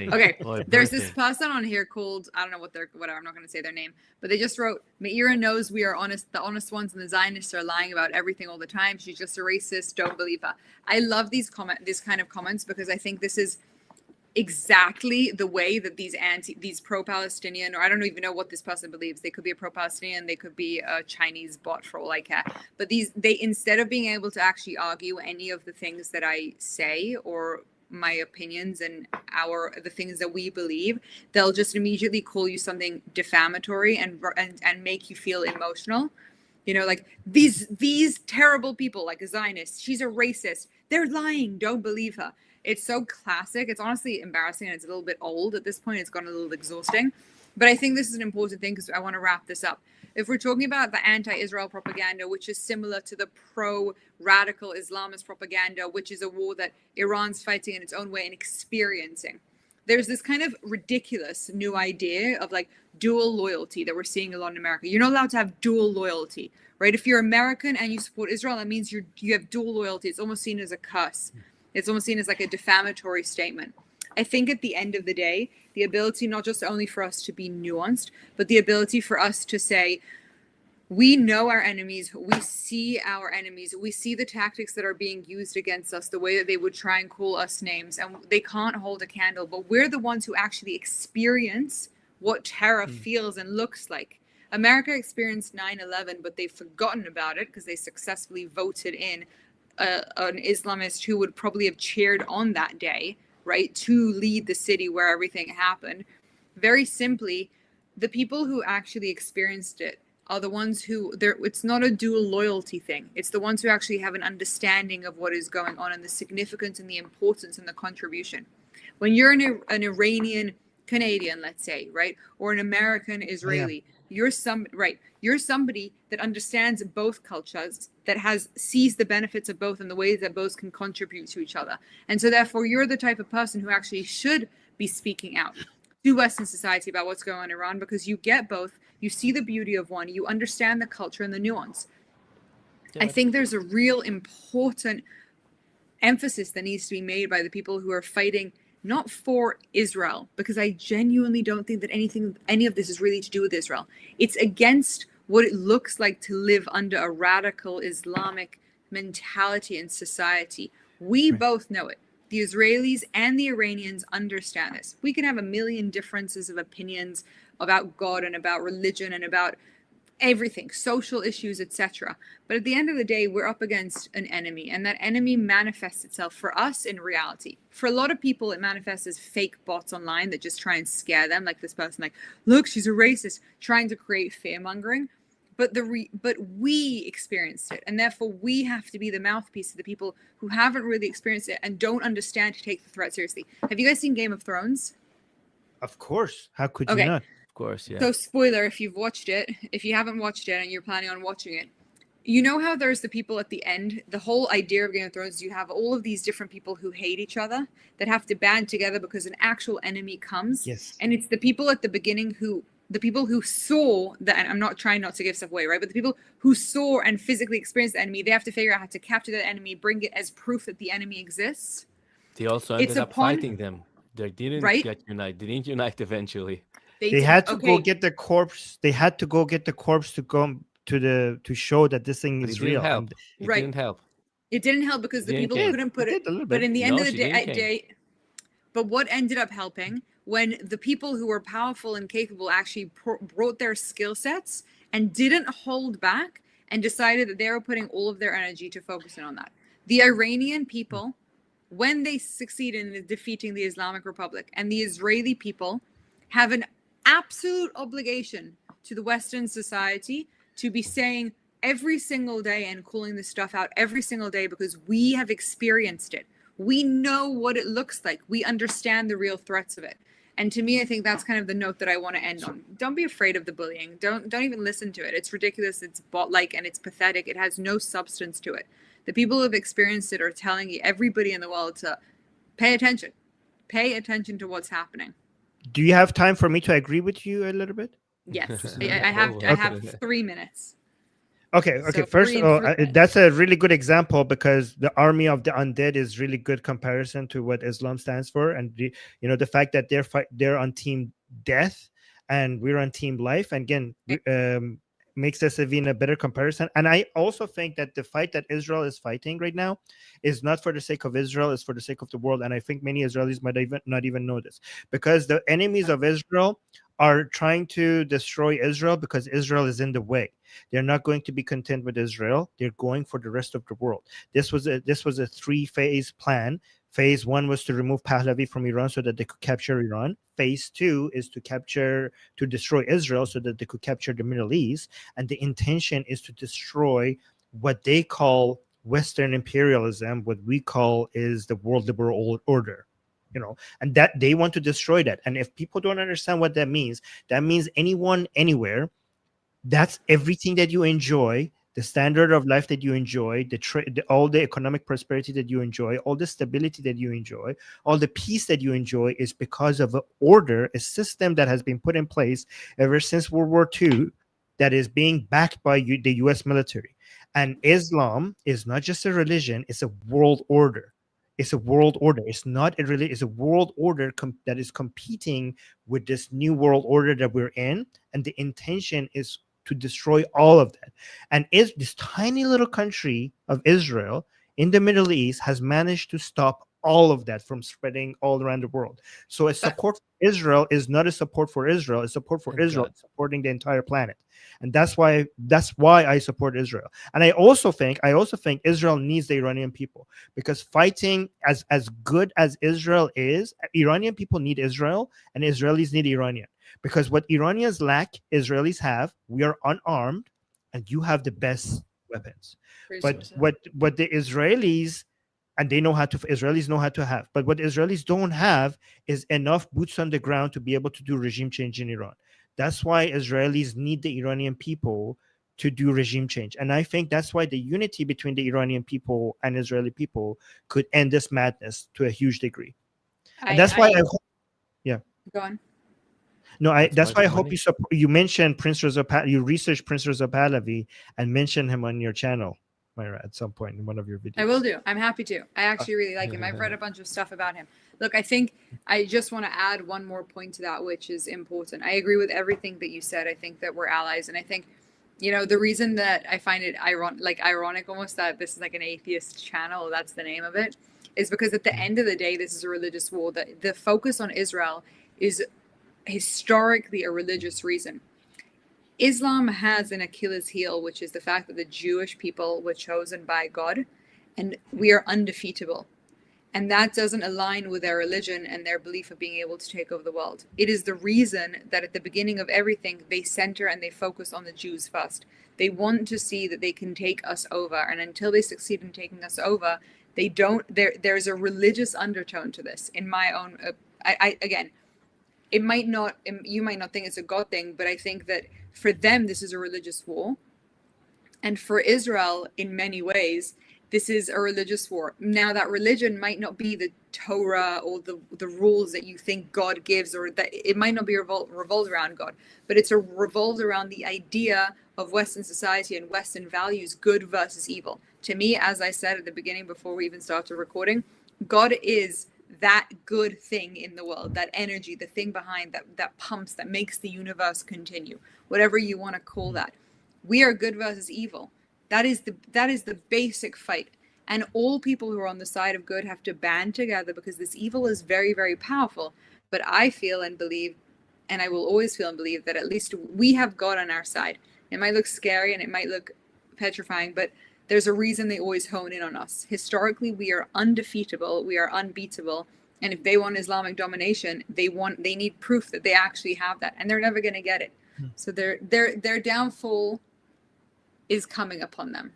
Okay, there's this person on here called, I don't know whatever, I'm not going to say their name, but they just wrote, Meira knows we are honest, the honest ones, and the Zionists are lying about everything all the time. She's just a racist, don't believe her. I love this kind of comments, because I think this is exactly the way that these pro-Palestinian, or I don't even know what this person believes. They could be a pro-Palestinian, they could be a Chinese bot for all I care. But they instead of being able to actually argue any of the things that I say or my opinions and the things that we believe, they'll just immediately call you something defamatory and make you feel emotional. You know, like these terrible people, like a Zionist, she's a racist, they're lying, don't believe her. It's so classic. It's honestly embarrassing, and it's a little bit old at this point. It's gotten a little exhausting. But I think this is an important thing, because I want to wrap this up. If we're talking about the anti-Israel propaganda, which is similar to the pro-radical Islamist propaganda, which is a war that Iran's fighting in its own way and experiencing, there's this kind of ridiculous new idea of like dual loyalty that we're seeing a lot in America. You're not allowed to have dual loyalty, right? If you're American and you support Israel, that means you have dual loyalty. It's almost seen as a curse. It's almost seen as like a defamatory statement. I think at the end of the day, the ability not just only for us to be nuanced, but the ability for us to say, we know our enemies, we see our enemies, we see the tactics that are being used against us, the way that they would try and call us names, and they can't hold a candle, but we're the ones who actually experience what terror feels and looks like. America experienced 9/11, but they've forgotten about it because they successfully voted in an Islamist who would probably have cheered on that day, right, to lead the city where everything happened. Very simply, the people who actually experienced it are the ones who, it's not a dual loyalty thing. It's the ones who actually have an understanding of what is going on and the significance and the importance and the contribution. When you're an Iranian Canadian, let's say, right, or an American Israeli, you're somebody that understands both cultures, that sees the benefits of both and the ways that both can contribute to each other. And so therefore you're the type of person who actually should be speaking out to Western society about what's going on in Iran, because you get both, you see the beauty of one, you understand the culture and the nuance. Yeah. I think there's a real important emphasis that needs to be made by the people who are fighting not for Israel, because I genuinely don't think that any of this is really to do with Israel. It's against what it looks like to live under a radical Islamic mentality and society. We both know it. The Israelis and the Iranians understand this. We can have a million differences of opinions about God and about religion and about everything, social issues, etc. But at the end of the day, we're up against an enemy, and that enemy manifests itself for us in reality. For a lot of people, it manifests as fake bots online that just try and scare them, like this person, like, look, she's a racist, trying to create fear-mongering. But we experienced it, and therefore we have to be the mouthpiece of the people who haven't really experienced it and don't understand to take the threat seriously. Have you guys seen Game of Thrones? Of course. How could you not? Course, yeah. So spoiler, if you've watched it, if you haven't watched it and you're planning on watching it, you know how there's the people at the end. The whole idea of Game of Thrones is you have all of these different people who hate each other that have to band together because an actual enemy comes. Yes. And it's the people at the beginning the people who saw that, and I'm not trying not to give stuff away, right? But the people who saw and physically experienced the enemy, they have to figure out how to capture that enemy, bring it as proof that the enemy exists. They also ended up fighting them. They didn't get united. They didn't unite eventually. They had to go get the corpse. They had to go get the corpse to go to show that this thing is real. It didn't help. It didn't help because the people couldn't put it. But in the end of the day, but what ended up helping, when the people who were powerful and capable actually brought their skill sets and didn't hold back and decided that they were putting all of their energy to focus in on that. The Iranian people, when they succeed in defeating the Islamic Republic, and the Israeli people have an absolute obligation to the Western society to be saying every single day and calling this stuff out every single day, because we have experienced it. We know what it looks like. We understand the real threats of it. And to me, I think that's kind of the note that I want to end on. Don't be afraid of the bullying. Don't even listen to it. It's ridiculous. It's bot-like and it's pathetic. It has no substance to it. The people who have experienced it are telling everybody in the world to pay attention. Pay attention to what's happening. Do you have time for me to agree with you a little bit? Yes, I have 3 minutes. Okay. So First of all, reinforcement. that's a really good example because the army of the undead is really good comparison to what Islam stands for, and the fact that they're on team death and we're on team life, and again, makes us even a better comparison. And I also think that the fight that Israel is fighting right now is not for the sake of Israel; it's for the sake of the world. And I think many Israelis might even not even know this, because the enemies of Israel are trying to destroy Israel because Israel is in the way. They're not going to be content with Israel. They're going for the rest of the world. This was a 3-phase plan. Phase 1 was to remove Pahlavi from Iran so that they could capture Iran. Phase 2 is to destroy Israel so that they could capture the Middle East. And the intention is to destroy what they call Western imperialism, what we call is the world liberal order. And that they want to destroy that. And if people don't understand what that means anyone, anywhere, that's everything that you enjoy, the standard of life that you enjoy, all the economic prosperity that you enjoy, all the stability that you enjoy, all the peace that you enjoy is because of an order, a system that has been put in place ever since World War II that is being backed by the US military. And Islam is not just a religion, it's a world order. It's a world order. It's not a religion. It's a world order that is competing with this new world order that we're in. And the intention is to destroy all of that. And this tiny little country of Israel in the Middle East has managed to stop all of that from spreading all around the world. So a support for Israel is not a support for Israel. It's support for Israel supporting the entire planet. And that's why I support Israel. And I also think Israel needs the Iranian people, because fighting as good as Israel is, Iranian people need Israel and Israelis need Iranian. Because what Iranians lack, Israelis have. We are unarmed, and you have the best weapons. But what the Israelis, and Israelis know how to have. But what Israelis don't have is enough boots on the ground to be able to do regime change in Iran. That's why Israelis need the Iranian people to do regime change. And I think that's why the unity between the Iranian people and Israeli people could end this madness to a huge degree. And that's why I hope, yeah. Go on. No, that's why I hope you mentioned Prince Reza Pahlavi. You research Prince Reza Pahlavi and mention him on your channel, Meira, at some point in one of your videos. I will do. I'm happy to. I actually really like him. I've read a bunch of stuff about him. Look, I think I just want to add one more point to that, which is important. I agree with everything that you said. I think that we're allies. And I think, the reason that I find it ironic almost that this is like an atheist channel, that's the name of it, is because at the end of the day, this is a religious war. The focus on Israel is historically a religious reason. Islam has an Achilles heel, which is the fact that the Jewish people were chosen by God and we are undefeatable. And that doesn't align with their religion and their belief of being able to take over the world. It is the reason that at the beginning of everything, they center and they focus on the Jews first. They want to see that they can take us over. And until they succeed in taking us over, they don't. There's a religious undertone to this. In my own, again, you might not think it's a God thing, but I think that for them, this is a religious war. And for Israel, in many ways, this is a religious war. Now, that religion might not be the Torah or the rules that you think God gives, or that it might not be revolved around God, but it's revolved around the idea of Western society and Western values, good versus evil. To me, as I said at the beginning, before we even started recording, God is that good thing in the world, that energy, the thing behind that pumps, that makes the universe continue, whatever you want to call that. We are good versus evil. That is the basic fight. And all people who are on the side of good have to band together, because this evil is very, very powerful. But I feel and believe, and I will always feel and believe, that at least we have God on our side. It might look scary and it might look petrifying, but there's a reason they always hone in on us. Historically, we are undefeatable, we are unbeatable. And if they want Islamic domination, they need proof that they actually have that, and they're never going to get it. So their downfall is coming upon them.